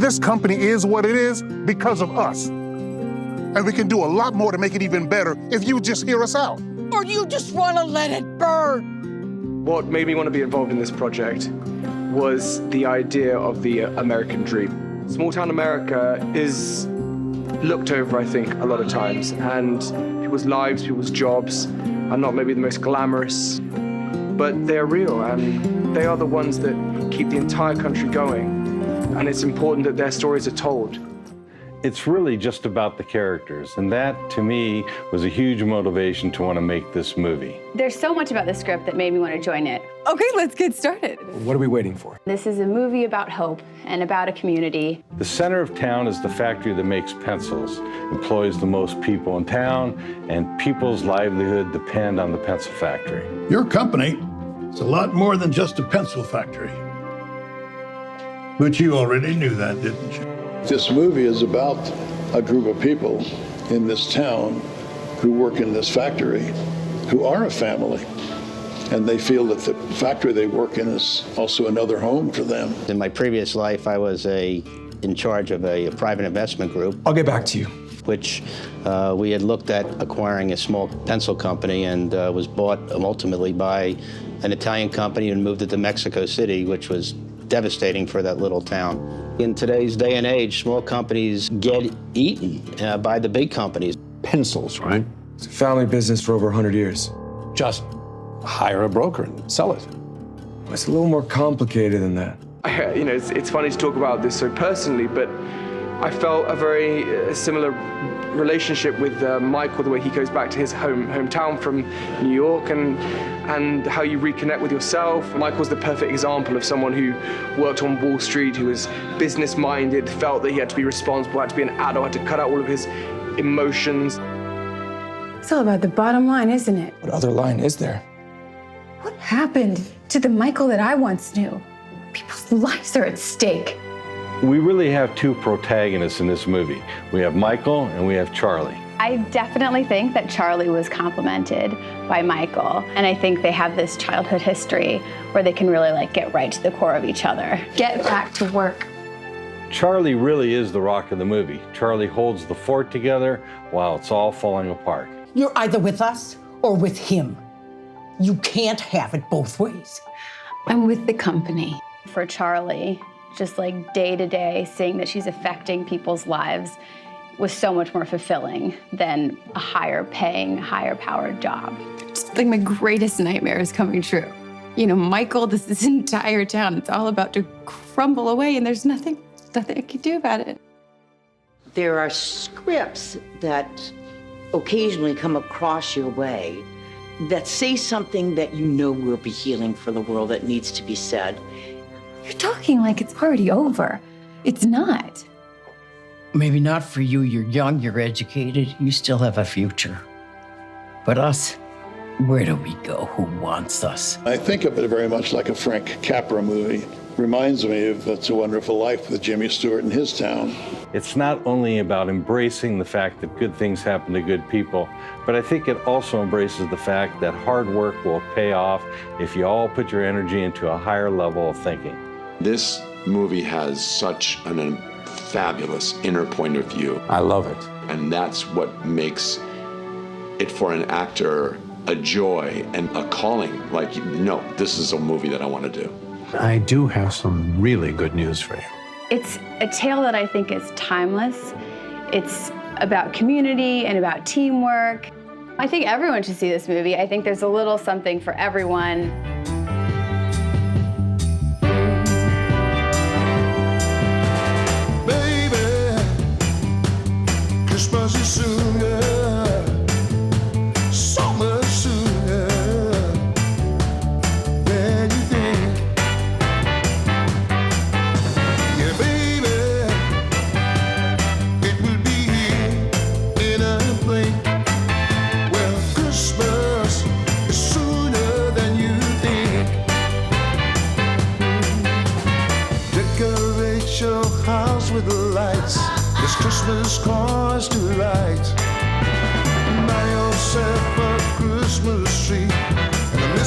This company is what it is because of us. And we can do a lot more to make it even better if you just hear us out. Or you just want to let it burn? What made me want to be involved in this project was the idea of the American dream. Small town America is looked over, I think, a lot of times, and people's lives, people's jobs are not maybe the most glamorous, but they're real, and they are the ones that keep the entire country going, and it's important that their stories are told. It's really just about the characters, and that, to me, was a huge motivation to want to make this movie. There's so much about the script that made me want to join it. Okay, let's get started. What are we waiting for? This is a movie about hope and about a community. The center of town is the factory that makes pencils, employs the most people in town, and people's livelihood depend on the pencil factory. Your company is a lot more than just a pencil factory. But you already knew that, didn't you? This movie is about a group of people in this town who work in this factory who are a family. And they feel that the factory they work in is also another home for them. In my previous life, I was in charge of a private investment group. I'll get back to you. Which we had looked at acquiring a small pencil company and was bought ultimately by an Italian company and moved it to Mexico City, which was devastating for that little town. In today's day and age, small companies get eaten by the big companies. Pencils, right? It's a family business for over 100 years. Just hire a broker and sell it. It's a little more complicated than that. You know, it's funny to talk about this so personally, but I felt a very similar relationship with Michael, the way he goes back to his hometown from New York, and how you reconnect with yourself. Michael's the perfect example of someone who worked on Wall Street, who was business-minded, felt that he had to be responsible, had to be an adult, had to cut out all of his emotions. It's all about the bottom line, isn't it? What other line is there? What happened to the Michael that I once knew? People's lives are at stake. We really have two protagonists in this movie. We have Michael and we have Charlie. I definitely think that Charlie was complimented by Michael, and I think they have this childhood history where they can really get right to the core of each other. Get back to work. Charlie really is the rock of the movie. Charlie holds the fort together while it's all falling apart. You're either with us or with him. You can't have it both ways. I'm with the company. For Charlie, just day to day, seeing that she's affecting people's lives was so much more fulfilling than a higher paying, higher powered job. It's my greatest nightmare is coming true. You know, Michael, this entire town, it's all about to crumble away, and there's nothing I can do about it. There are scripts that occasionally come across your way that say something that you know will be healing for the world, that needs to be said. You're talking like it's already over. It's not. Maybe not for you. You're young, you're educated, you still have a future. But us, where do we go? Who wants us? I think of it very much like a Frank Capra movie. Reminds me of It's a Wonderful Life with Jimmy Stewart in his town. It's not only about embracing the fact that good things happen to good people, but I think it also embraces the fact that hard work will pay off if you all put your energy into a higher level of thinking. This movie has such a fabulous inner point of view. I love it. And that's what makes it, for an actor, a joy and a calling. No, this is a movie that I want to do. I do have some really good news for you. It's a tale that I think is timeless. It's about community and about teamwork. I think everyone should see this movie. I think there's a little something for everyone. Christmas is sooner, so much sooner than you think. Yeah, baby, it will be here in a blink. Well, Christmas is sooner than you think. Decorate your house with the lights. This Christmas cause to light. Buy yourself a Christmas tree and